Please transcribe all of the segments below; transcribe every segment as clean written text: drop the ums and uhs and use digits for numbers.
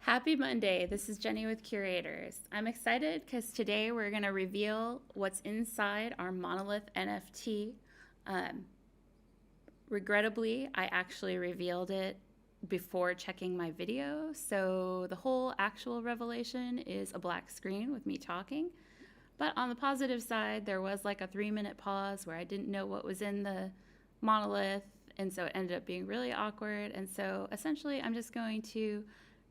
Happy Monday. This is Jenny with Cureraiders. I'm excited because today we're going to reveal what's inside our Monolith NFT. Um, Regrettably, I actually revealed it before checking my video, so the whole actual revelation is a black screen with me talking. But on the positive side, there was like a 3-minute pause where I didn't know what was in the monolith, and so it ended up being really awkward. And so essentially, I'm just going to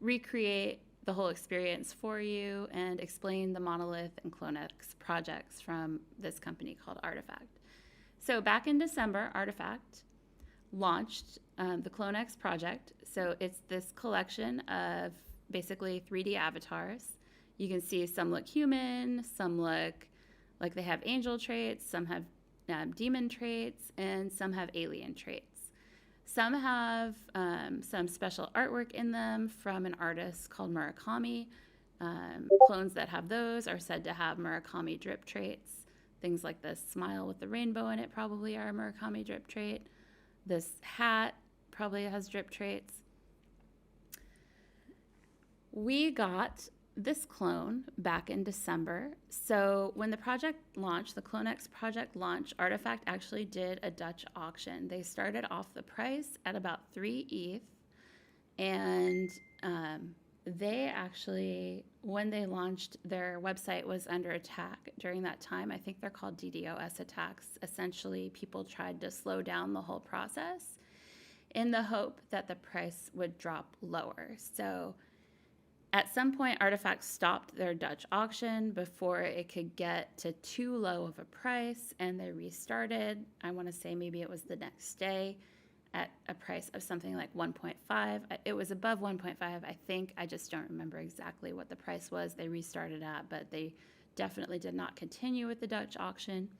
recreate the whole experience for you and explain the Monolith and CloneX projects from this company called RTFTK. So back in December, RTFTK launched the CloneX project. So it's this collection of basically 3D avatars. You can see some look human, some look like they have angel traits, some have demon traits, and some have alien traits. Some have some special artwork in them from an artist called Murakami. Clones that have those are said to have Murakami drip traits. Things like this smile with the rainbow in it probably are a Murakami drip trait. This hat probably has drip traits. We got this clone back in December. So when the project launched, the CloneX project launched, RTFTK actually did a Dutch auction. They started off the price at about 3 ETH, and they actually, when they launched, their website was under attack during that time. I think they're called DDoS attacks. Essentially, people tried to slow down the whole process in the hope that the price would drop lower. So at some point, RTFTK stopped their Dutch auction before it could get to too low of a price, and they restarted. I want to say maybe it was the next day at a price of something like 1.5. It was above 1.5, I think. I just don't remember exactly what the price was they restarted at, but they definitely did not continue with the Dutch auction.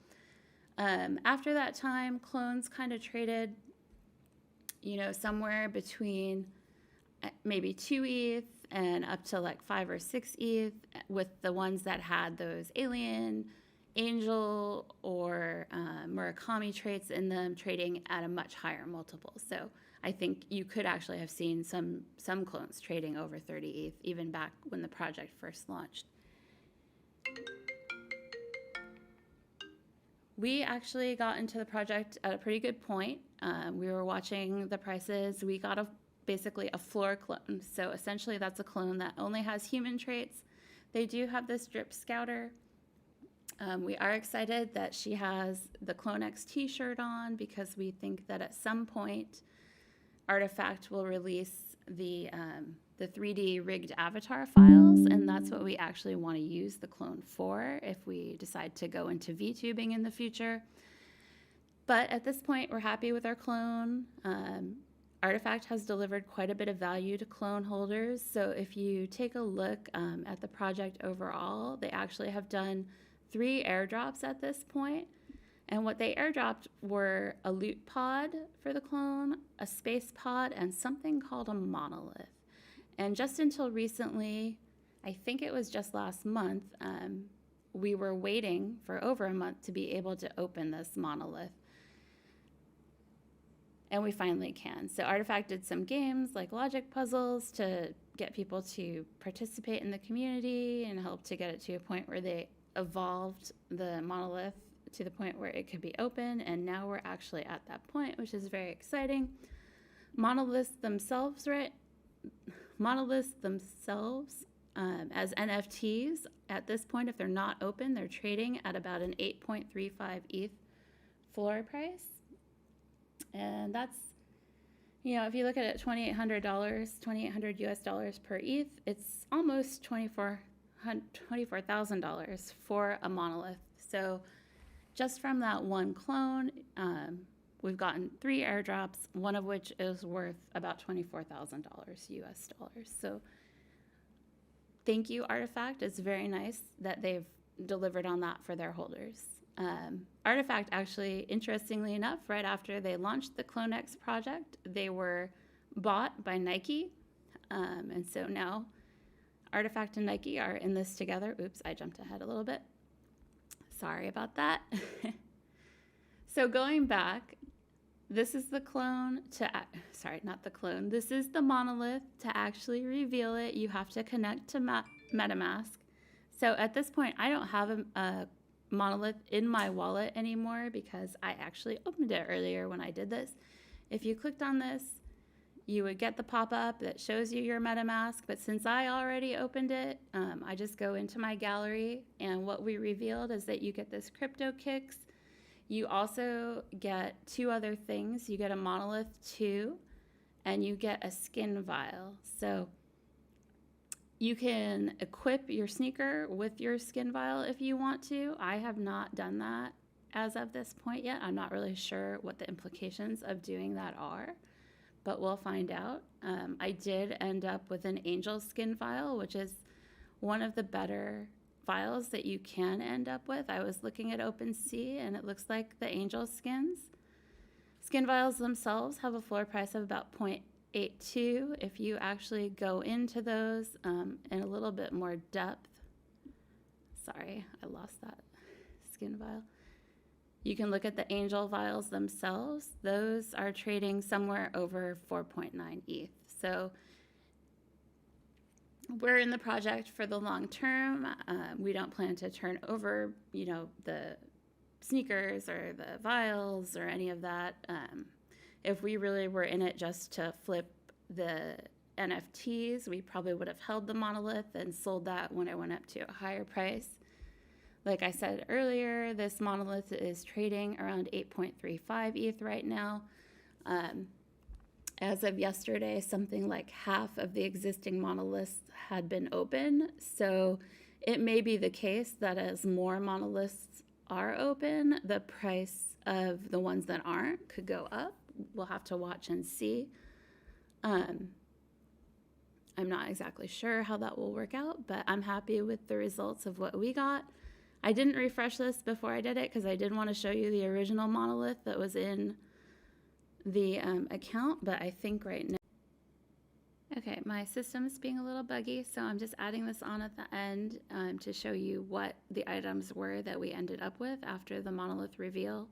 After that time, clones kind of traded, somewhere between maybe 2 ETH and up to like 5 or 6 ETH, with the ones that had those alien, angel, or Murakami traits in them trading at a much higher multiple. So I think you could actually have seen some clones trading over 30 ETH even back when the project first launched. We actually got into the project at a pretty good point. We were watching the prices. We got basically a floor clone. So essentially that's a clone that only has human traits. They do have this drip scouter. We are excited that she has the CloneX t-shirt on because we think that at some point RTFTK will release the 3D rigged avatar files, and that's what we actually want to use the clone for if we decide to go into VTubing in the future. But at this point, we're happy with our clone. RTFTK has delivered quite a bit of value to clone holders. So if you take a look at the project overall, they actually have done 3 airdrops at this point. And what they airdropped were a loot pod for the clone, a space pod, and something called a monolith. And just until recently, I think it was just last month, we were waiting for over a month to be able to open this monolith. And we finally can. So RTFTK did some games like logic puzzles to get people to participate in the community and help to get it to a point where they evolved the monolith to the point where it could be open. And now we're actually at that point, which is very exciting. Monoliths themselves, as NFTs at this point, if they're not open, they're trading at about an 8.35 ETH floor price. And that's, if you look at it, $2,800 US dollars per ETH, it's almost $24,000 for a monolith. So just from that one clone, we've gotten 3 airdrops, one of which is worth about $24,000 US dollars. So thank you, RTFTK. It's very nice that they've delivered on that for their holders. RTFTK actually, interestingly enough, right after they launched the CloneX project, they were bought by Nike. And so now RTFTK and Nike are in this together. Oops, I jumped ahead a little bit. Sorry about that. So going back, This is the clone to, sorry, not the clone. This is the monolith. To actually reveal it, you have to connect to MetaMask. So at this point, I don't have a monolith in my wallet anymore because I actually opened it earlier when I did this. If you clicked on this, you would get the pop-up that shows you your MetaMask, but since I already opened it, I just go into my gallery, and what we revealed is that you get this crypto kicks. You also get two other things. You get a monolith 2, and you get a skin vial. So you can equip your sneaker with your skin vial if you want to. I have not done that as of this point yet. I'm not really sure what the implications of doing that are, but we'll find out. I did end up with an angel skin vial, which is one of the better vials that you can end up with. I was looking at OpenSea, and it looks like the angel skins. Skin vials themselves have a floor price of about 0.82. If you actually go into those in a little bit more depth, sorry, I lost that skin vial. You can look at the angel vials themselves. Those are trading somewhere over 4.9 ETH. So we're in the project for the long term. We don't plan to turn over, the sneakers or the vials or any of that. If we really were in it just to flip the NFTs, we probably would have held the monolith and sold that when it went up to a higher price. Like I said earlier, this monolith is trading around 8.35 ETH right now. As of yesterday, something like half of the existing monoliths had been open. So it may be the case that as more monoliths are open, the price of the ones that aren't could go up. We'll have to watch and see. I'm not exactly sure how that will work out, but I'm happy with the results of what we got. I didn't refresh this before I did it because I did want to show you the original monolith that was in the account, but I think right now, okay, my system is being a little buggy, so I'm just adding this on at the end to show you what the items were that we ended up with after the monolith reveal.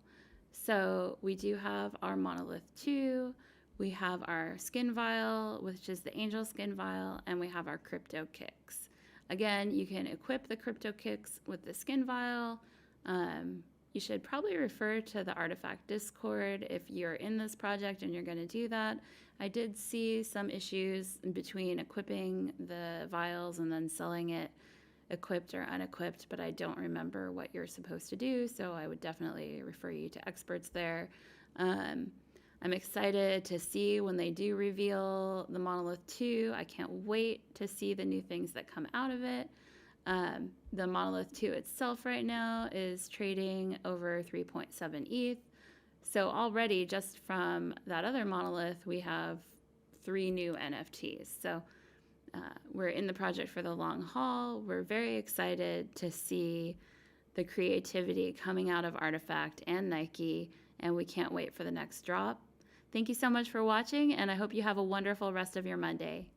So we do have our monolith 2, we have our skin vial, which is the angel skin vial, and we have our crypto kicks. Again, you can equip the crypto kicks with the skin vial. You should probably refer to the Artifact Discord if you're in this project and you're going to do that. I did see some issues between equipping the vials and then selling it equipped or unequipped, but I don't remember what you're supposed to do, so I would definitely refer you to experts there. I'm excited to see when they do reveal the Monolith 2. I can't wait to see the new things that come out of it. The Monolith 2 itself right now is trading over 3.7 ETH. So already just from that other monolith, we have 3 new NFTs. So we're in the project for the long haul. We're very excited to see the creativity coming out of Artifact and Nike, and we can't wait for the next drop. Thank you so much for watching, and I hope you have a wonderful rest of your Monday.